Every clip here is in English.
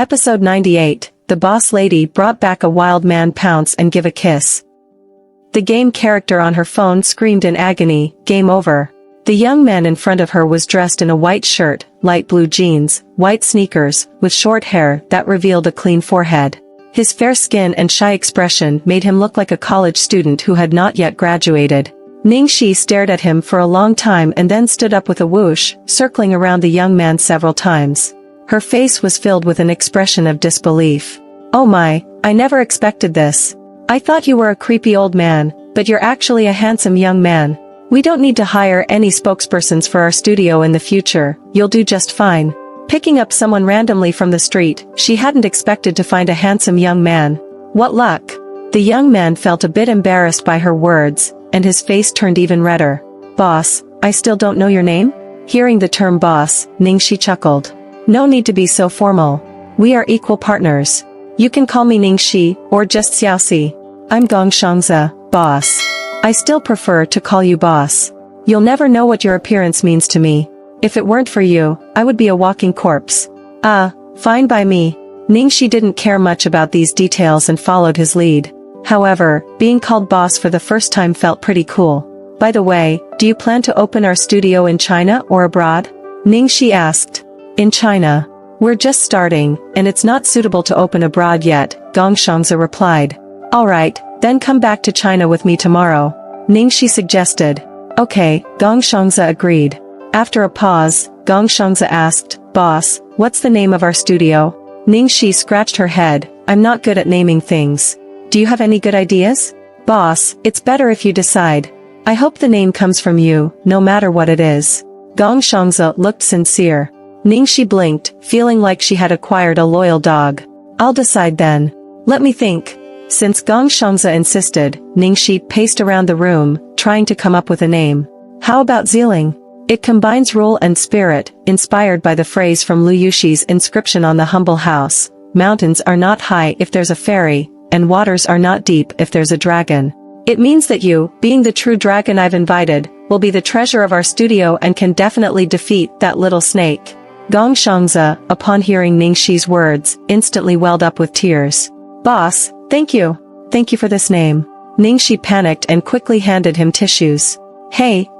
Episode 98, the boss lady brought back a wild man Pounce and give a kiss. The game character on her phone screamed in agony, game over. The young man in front of her was dressed in a white shirt, light blue jeans, white sneakers, with short hair that revealed a clean forehead. His fair skin and shy expression made him look like a college student who had not yet graduated. Ningxi stared at him for a long time and then stood up with a whoosh, circling around the young man several times. Her face was filled with an expression of disbelief. Oh my, I never expected this. I thought you were a creepy old man, but you're actually a handsome young man. We don't need to hire any spokespersons for our studio in the future, you'll do just fine. Picking up someone randomly from the street, she hadn't expected to find a handsome young man. What luck. The young man felt a bit embarrassed by her words, and his face turned even redder. Boss, I still don't know your name? Hearing the term boss, Ningxi chuckled. No need to be so formal. We are equal partners. You can call me Ningxi, or just Xiaoxi. I'm Gong Shangze, boss. I still prefer to call you boss. You'll never know what your appearance means to me. If it weren't for you, I would be a walking corpse. Fine by me. Ningxi didn't care much about these details and followed his lead. However, being called boss for the first time felt pretty cool. By the way, do you plan to open our studio in China or abroad? Ningxi asked. In China. We're just starting, and it's not suitable to open abroad yet, Gong Shangze replied. Alright, then come back to China with me tomorrow. Ningxi suggested. Okay, Gong Shangze agreed. After a pause, Gong Shangze asked, Boss, what's the name of our studio? Ningxi scratched her head. I'm not good at naming things. Do you have any good ideas? Boss, it's better if you decide. I hope the name comes from you, no matter what it is. Gong Shangze looked sincere. Ningxi blinked, feeling like she had acquired a loyal dog. I'll decide then. Let me think. Since Gong Shangze insisted, Ningxi paced around the room, trying to come up with a name. How about Xilin? It combines rule and spirit, inspired by the phrase from Lu Yuxi's inscription on the humble house. Mountains are not high if there's a fairy, and waters are not deep if there's a dragon. It means that you, being the true dragon I've invited, will be the treasure of our studio and can definitely defeat that little snake. Gong Shangze, upon hearing Ningxi's words, instantly welled up with tears. Boss, thank you. Thank you for this name. Ningxi panicked and quickly handed him tissues. Hey,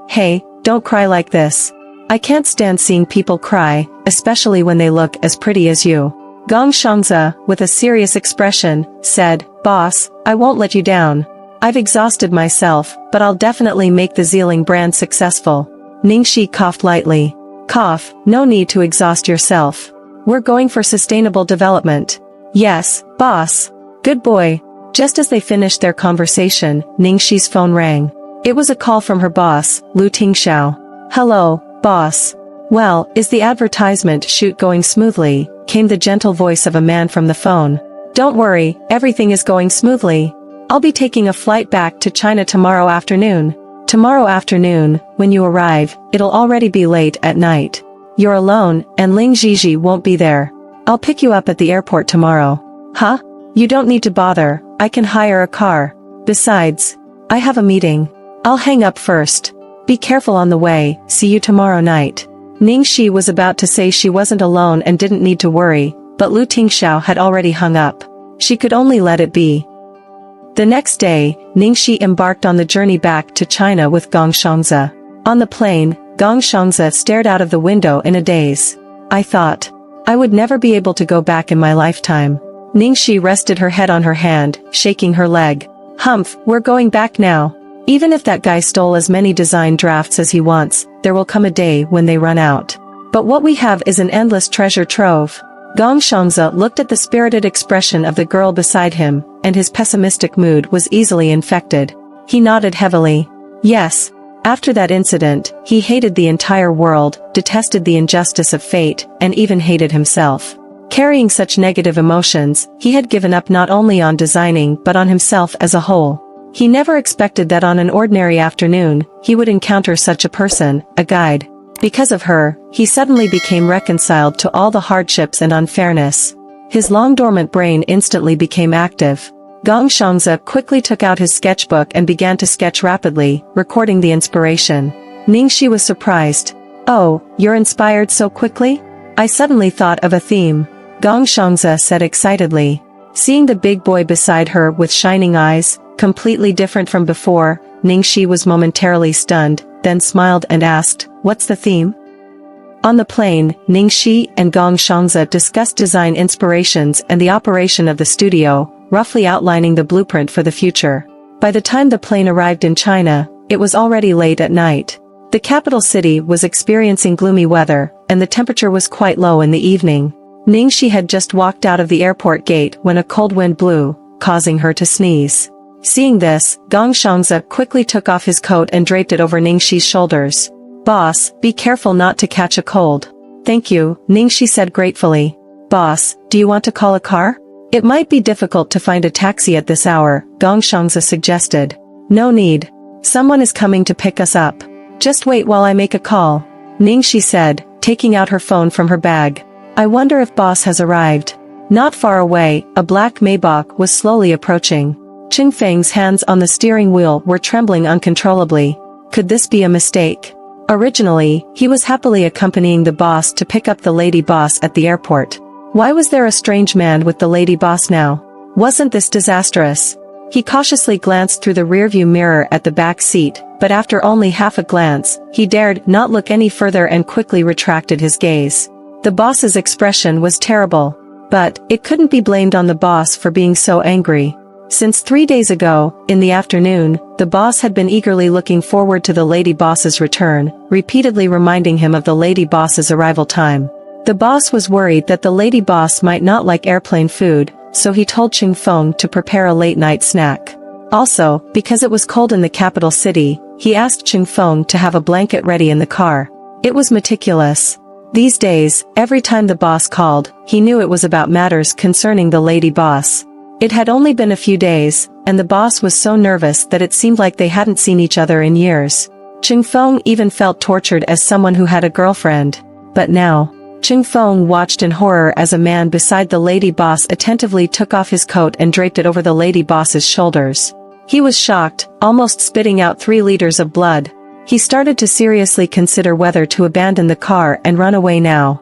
don't cry like this. I can't stand seeing people cry, especially when they look as pretty as you. Gong Shangze, with a serious expression, said, Boss, I won't let you down. I've exhausted myself, but I'll definitely make the Xilin brand successful. Ningxi coughed lightly. Cough, no need to exhaust yourself. We're going for sustainable development. Yes, boss. Good boy. Just as they finished their conversation, Ningxi's phone rang. It was a call from her boss, Lu Tingxiao. Hello, boss. Well, is the advertisement shoot going smoothly? Came the gentle voice of a man from the phone. Don't worry, everything is going smoothly. I'll be taking a flight back to China tomorrow afternoon. Tomorrow afternoon, when you arrive, it'll already be late at night. You're alone, and Ling Zhizhi won't be there. I'll pick you up at the airport tomorrow. Huh? You don't need to bother, I can hire a car. Besides, I have a meeting. I'll hang up first. Be careful on the way, see you tomorrow night. Ningxi was about to say she wasn't alone and didn't need to worry, but Lu Tingxiao had already hung up. She could only let it be. The next day, Ningxi embarked on the journey back to China with Gong Shangze. On the plane, Gong Shangze stared out of the window in a daze. I thought I would never be able to go back in my lifetime. Ningxi rested her head on her hand, shaking her leg. Humph, we're going back now. Even if that guy stole as many design drafts as he wants, there will come a day when they run out. But what we have is an endless treasure trove. Gong Shangze looked at the spirited expression of the girl beside him, and his pessimistic mood was easily infected. He nodded heavily. Yes. After that incident, he hated the entire world, detested the injustice of fate, and even hated himself. Carrying such negative emotions, he had given up not only on designing but on himself as a whole. He never expected that on an ordinary afternoon, he would encounter such a person, a guide. Because of her, he suddenly became reconciled to all the hardships and unfairness. His long-dormant brain instantly became active. Gong Shangze quickly took out his sketchbook and began to sketch rapidly, recording the inspiration. Ningxi was surprised. Oh, you're inspired so quickly? I suddenly thought of a theme. Gong Shangze said excitedly. Seeing the big boy beside her with shining eyes, completely different from before, Ningxi was momentarily stunned, then smiled and asked, "What's the theme?" On the plane, Ningxi and Gong Shangze discussed design inspirations and the operation of the studio, roughly outlining the blueprint for the future. By the time the plane arrived in China, it was already late at night. The capital city was experiencing gloomy weather, and the temperature was quite low in the evening. Ningxi had just walked out of the airport gate when a cold wind blew, causing her to sneeze. Seeing this, Gong Shangze quickly took off his coat and draped it over Ningxi's shoulders. "Boss, be careful not to catch a cold." "Thank you," Ningxi said gratefully. "Boss, do you want to call a car?" "It might be difficult to find a taxi at this hour," Gong Shangze suggested. "No need. Someone is coming to pick us up. Just wait while I make a call," Ningxi said, taking out her phone from her bag. "I wonder if boss has arrived." Not far away, a black Maybach was slowly approaching. Qingfeng's hands on the steering wheel were trembling uncontrollably. Could this be a mistake? Originally, he was happily accompanying the boss to pick up the lady boss at the airport. Why was there a strange man with the lady boss now? Wasn't this disastrous? He cautiously glanced through the rearview mirror at the back seat, but after only half a glance, he dared not look any further and quickly retracted his gaze. The boss's expression was terrible. But, it couldn't be blamed on the boss for being so angry. Since 3 days ago, in the afternoon, the boss had been eagerly looking forward to the lady boss's return, repeatedly reminding him of the lady boss's arrival time. The boss was worried that the lady boss might not like airplane food, so he told Qingfeng to prepare a late-night snack. Also, because it was cold in the capital city, he asked Qingfeng to have a blanket ready in the car. It was meticulous. These days, every time the boss called, he knew it was about matters concerning the lady boss. It had only been a few days, and the boss was so nervous that it seemed like they hadn't seen each other in years. Qingfeng even felt tortured as someone who had a girlfriend. But now, Qingfeng watched in horror as a man beside the lady boss attentively took off his coat and draped it over the lady boss's shoulders. He was shocked, almost spitting out 3 liters of blood. He started to seriously consider whether to abandon the car and run away now.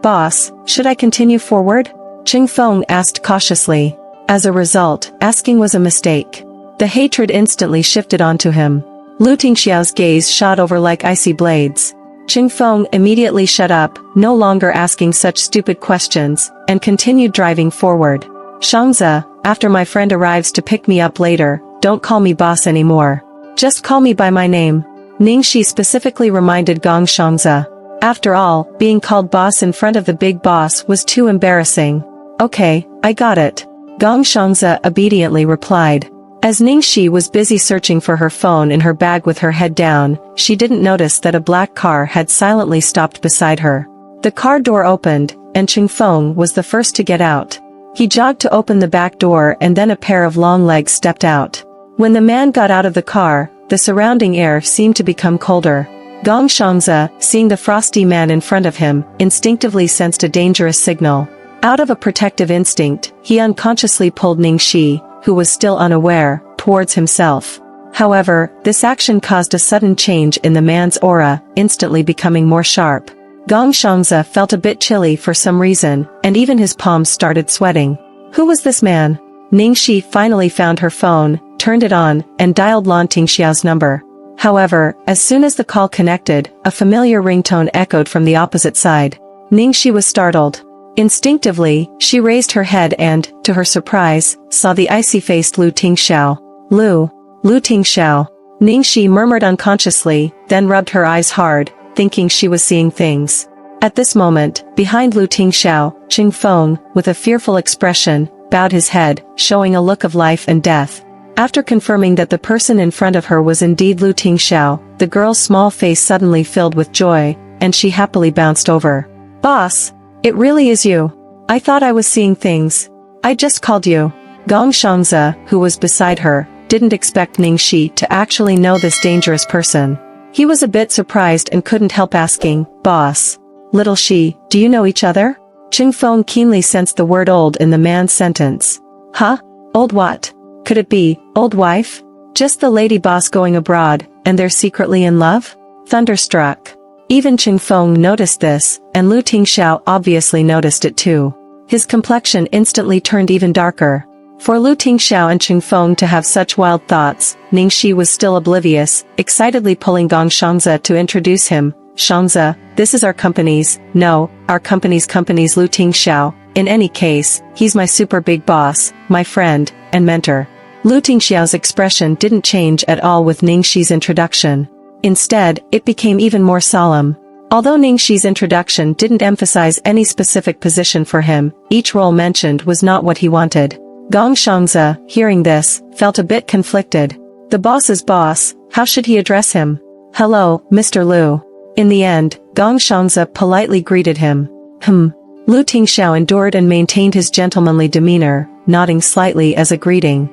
"Boss, should I continue forward?" Qingfeng asked cautiously. As a result, asking was a mistake. The hatred instantly shifted onto him. Lu Tingxiao's gaze shot over like icy blades. Qingfeng immediately shut up, no longer asking such stupid questions, and continued driving forward. "Shangze, after my friend arrives to pick me up later, don't call me boss anymore. Just call me by my name," Ningxi specifically reminded Gong Shangze. After all, being called boss in front of the big boss was too embarrassing. "Okay, I got it," Gong Shangze obediently replied. As Ningxi was busy searching for her phone in her bag with her head down, she didn't notice that a black car had silently stopped beside her. The car door opened, and Qingfeng was the first to get out. He jogged to open the back door and then a pair of long legs stepped out. When the man got out of the car, the surrounding air seemed to become colder. Gong Shangze, seeing the frosty man in front of him, instinctively sensed a dangerous signal. Out of a protective instinct, he unconsciously pulled Ningxi, who was still unaware, towards himself. However, this action caused a sudden change in the man's aura, instantly becoming more sharp. Gong Shangze felt a bit chilly for some reason, and even his palms started sweating. Who was this man? Ningxi finally found her phone, turned it on, and dialed Lan Tingxiao's number. However, as soon as the call connected, a familiar ringtone echoed from the opposite side. Ningxi was startled. Instinctively, she raised her head and, to her surprise, saw the icy-faced Lu Tingxiao. Lu Tingxiao. Ningxi murmured unconsciously, then rubbed her eyes hard, thinking she was seeing things. At this moment, behind Lu Tingxiao, Qingfeng, with a fearful expression, bowed his head, showing a look of life and death. After confirming that the person in front of her was indeed Lu Tingxiao, the girl's small face suddenly filled with joy, and she happily bounced over. "Boss! It really is you. I thought I was seeing things. I just called you." Gong Shangze, who was beside her, didn't expect Ningxi to actually know this dangerous person. He was a bit surprised and couldn't help asking, "Boss, little she, do you know each other?" Qingfeng keenly sensed the word old in the man's sentence. "Huh? Old what? Could it be, old wife? Just the lady boss going abroad, and they're secretly in love?" Thunderstruck. Even Ching Feng noticed this, and Lu Tingxiao obviously noticed it too. His complexion instantly turned even darker. For Lu Tingxiao and Ching Feng to have such wild thoughts, Ningxi was still oblivious, excitedly pulling Gong Shangze to introduce him. Shangze, this is our company's Lu Tingxiao. In any case, he's my super big boss, my friend, and mentor. Lu Tingxiao's expression didn't change at all with Ningxi's introduction. Instead, it became even more solemn. Although Ningxi's introduction didn't emphasize any specific position for him, each role mentioned was not what he wanted. Gong Shangze, hearing this, felt a bit conflicted. The boss's boss, how should he address him? Hello, Mr. Lu. In the end, Gong Shangze politely greeted him. Lu Tingxiao endured and maintained his gentlemanly demeanor, nodding slightly as a greeting.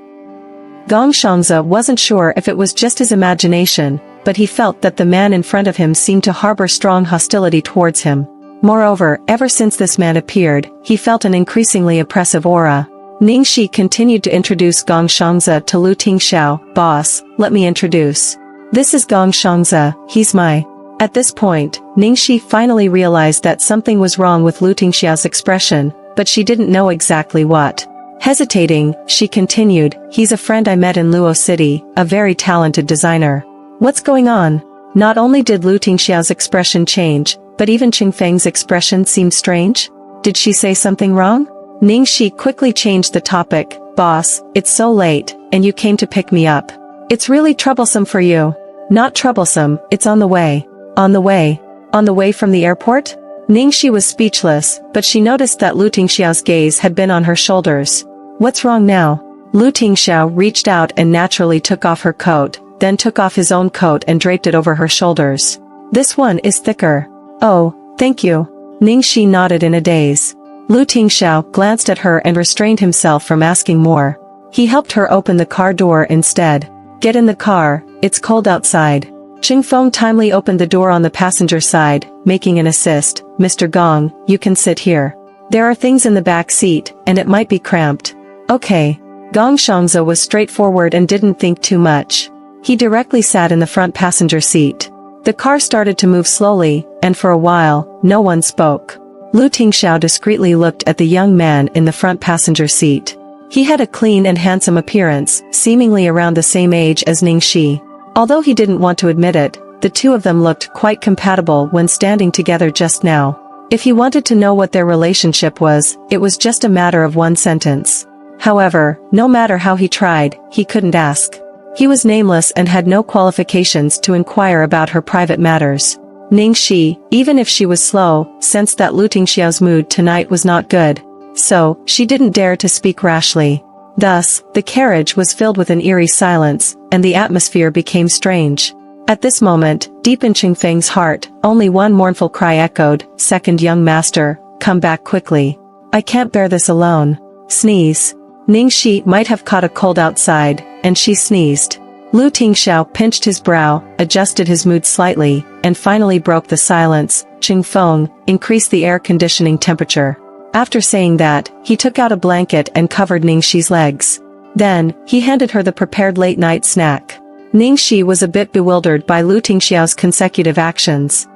Gong Shangze wasn't sure if it was just his imagination, but he felt that the man in front of him seemed to harbor strong hostility towards him. Moreover, ever since this man appeared, he felt an increasingly oppressive aura. Ningxi continued to introduce Gong Shangze to Lu Tingxiao. Boss, let me introduce. This is Gong Shangze, he's my... At this point, Ningxi finally realized that something was wrong with Lu Tingxiao's expression, but she didn't know exactly what. Hesitating, she continued, he's a friend I met in Luo City, a very talented designer. What's going on? Not only did Lu Tingxiao's expression change, but even Ching Feng's expression seemed strange. Did she say something wrong? Ningxi quickly changed the topic. Boss, it's so late, and you came to pick me up. It's really troublesome for you. Not troublesome, it's on the way. On the way? On the way from the airport? Ningxi was speechless, but she noticed that Lu Tingxiao's gaze had been on her shoulders. What's wrong now? Lu Tingxiao reached out and naturally took off her coat, then took off his own coat and draped it over her shoulders. This one is thicker. Oh, thank you. Ningxi nodded in a daze. Lu Tingxiao glanced at her and restrained himself from asking more. He helped her open the car door instead. Get in the car, it's cold outside. Ching Feng timely opened the door on the passenger side, making an assist. Mr. Gong, you can sit here. There are things in the back seat, and it might be cramped. Okay. Gong Shangze was straightforward and didn't think too much. He directly sat in the front passenger seat. The car started to move slowly, and for a while, no one spoke. Lu Tingxiao discreetly looked at the young man in the front passenger seat. He had a clean and handsome appearance, seemingly around the same age as Ningxi. Although he didn't want to admit it, the two of them looked quite compatible when standing together just now. If he wanted to know what their relationship was, it was just a matter of one sentence. However, no matter how he tried, he couldn't ask. He was nameless and had no qualifications to inquire about her private matters. Ningxi, even if she was slow, sensed that Lu Tingxiao's mood tonight was not good. So, she didn't dare to speak rashly. Thus, the carriage was filled with an eerie silence, and the atmosphere became strange. At this moment, deep in Ching Feng's heart, only one mournful cry echoed, "Second young master, come back quickly. I can't bear this alone." Sneeze. Ningxi might have caught a cold outside, and she sneezed. Lu Tingxiao pinched his brow, adjusted his mood slightly, and finally broke the silence. Ching Feng, increase the air conditioning temperature. After saying that, he took out a blanket and covered Ningxi's legs. Then, he handed her the prepared late-night snack. Ningxi was a bit bewildered by Lu Tingxiao's consecutive actions.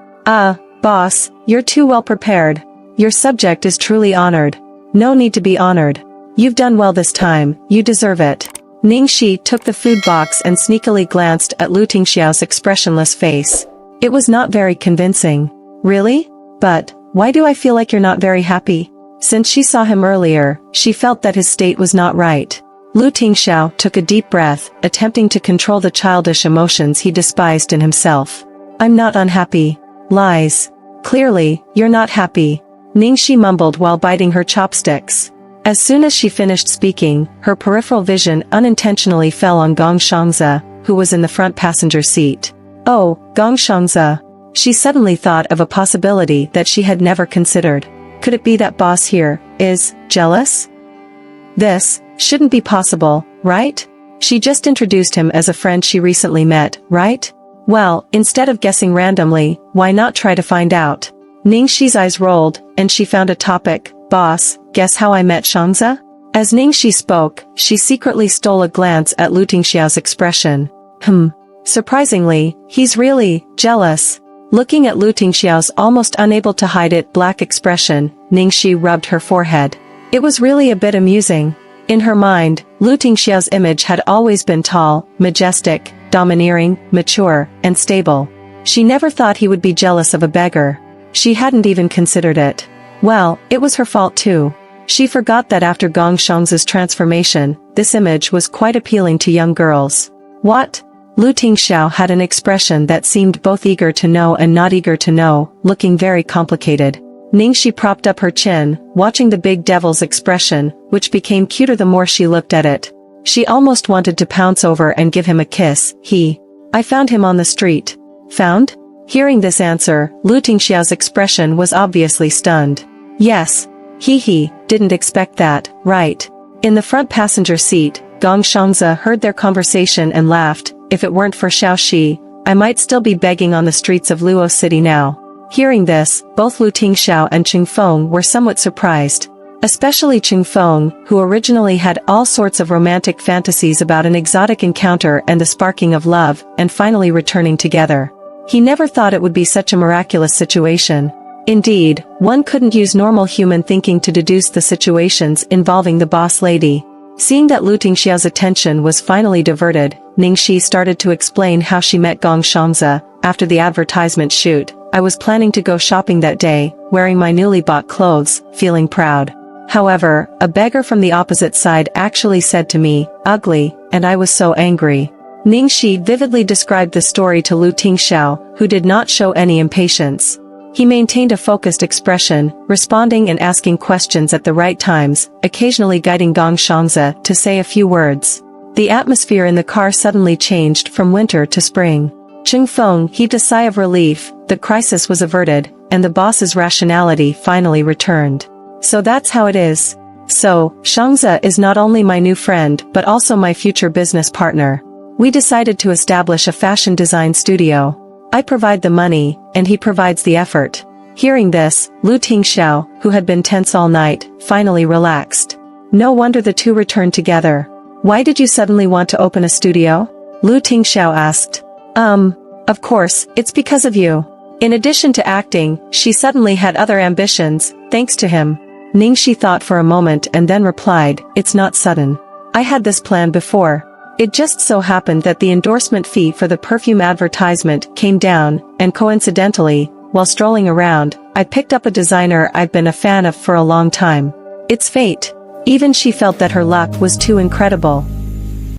Boss, you're too well prepared. Your subject is truly honored. No need to be honored. You've done well this time, you deserve it. Ningxi took the food box and sneakily glanced at Lu Tingxiao's expressionless face. It was not very convincing. Really? But, why do I feel like you're not very happy? Since she saw him earlier, she felt that his state was not right. Lu Tingxiao took a deep breath, attempting to control the childish emotions he despised in himself. I'm not unhappy. Lies. Clearly, you're not happy. Ningxi mumbled while biting her chopsticks. As soon as she finished speaking, her peripheral vision unintentionally fell on Gong Shangze, who was in the front passenger seat. Oh, Gong Shangze. She suddenly thought of a possibility that she had never considered. Could it be that boss here is jealous? This shouldn't be possible, right? She just introduced him as a friend she recently met, right? Well, instead of guessing randomly, why not try to find out? Ningxi's eyes rolled, and she found a topic. Boss, guess how I met Shangze? As Ningxi spoke, she secretly stole a glance at Lu Tingxiao's expression. Surprisingly, he's really jealous. Looking at Lu Tingxiao's almost unable to hide it black expression, Ningxi rubbed her forehead. It was really a bit amusing. In her mind, Lu Tingxiao's image had always been tall, majestic, domineering, mature, and stable. She never thought he would be jealous of a beggar. She hadn't even considered it. Well, it was her fault too. She forgot that after Gong Shang's transformation, this image was quite appealing to young girls. What? Lu Tingxiao had an expression that seemed both eager to know and not eager to know, looking very complicated. Ningxi propped up her chin, watching the big devil's expression, which became cuter the more she looked at it. She almost wanted to pounce over and give him a kiss. I found him on the street. Found? Hearing this answer, Lu Tingxiao's expression was obviously stunned. Yes. Didn't expect that, right? In the front passenger seat, Gong Shangze heard their conversation and laughed. If it weren't for Xiaoxi, I might still be begging on the streets of Luo City now. Hearing this, both Lu Tingxiao and Ching Feng were somewhat surprised. Especially Ching Feng, who originally had all sorts of romantic fantasies about an exotic encounter and the sparking of love, and finally returning together. He never thought it would be such a miraculous situation. Indeed, one couldn't use normal human thinking to deduce the situations involving the boss lady. Seeing that Lu Tingxiao's attention was finally diverted, Ningxi started to explain how she met Gong Shangze. After the advertisement shoot, I was planning to go shopping that day, wearing my newly bought clothes, feeling proud. However, a beggar from the opposite side actually said to me, "Ugly," and I was so angry. Ningxi vividly described the story to Lu Tingxiao, who did not show any impatience. He maintained a focused expression, responding and asking questions at the right times, occasionally guiding Gong Shangze to say a few words. The atmosphere in the car suddenly changed from winter to spring. Ching Feng heaved a sigh of relief. The crisis was averted, and the boss's rationality finally returned. So that's how it is. So, Shangze is not only my new friend but also my future business partner. We decided to establish a fashion design studio. I provide the money, and he provides the effort. Hearing this, Lu Tingxiao, who had been tense all night, finally relaxed. No wonder the two returned together. Why did you suddenly want to open a studio? Lu Tingxiao asked. Of course, it's because of you. In addition to acting, she suddenly had other ambitions, thanks to him. Ningxi thought for a moment and then replied, "It's not sudden. I had this plan before. It just so happened that the endorsement fee for the perfume advertisement came down, and coincidentally, while strolling around, I picked up a designer I've been a fan of for a long time. It's fate." Even she felt that her luck was too incredible.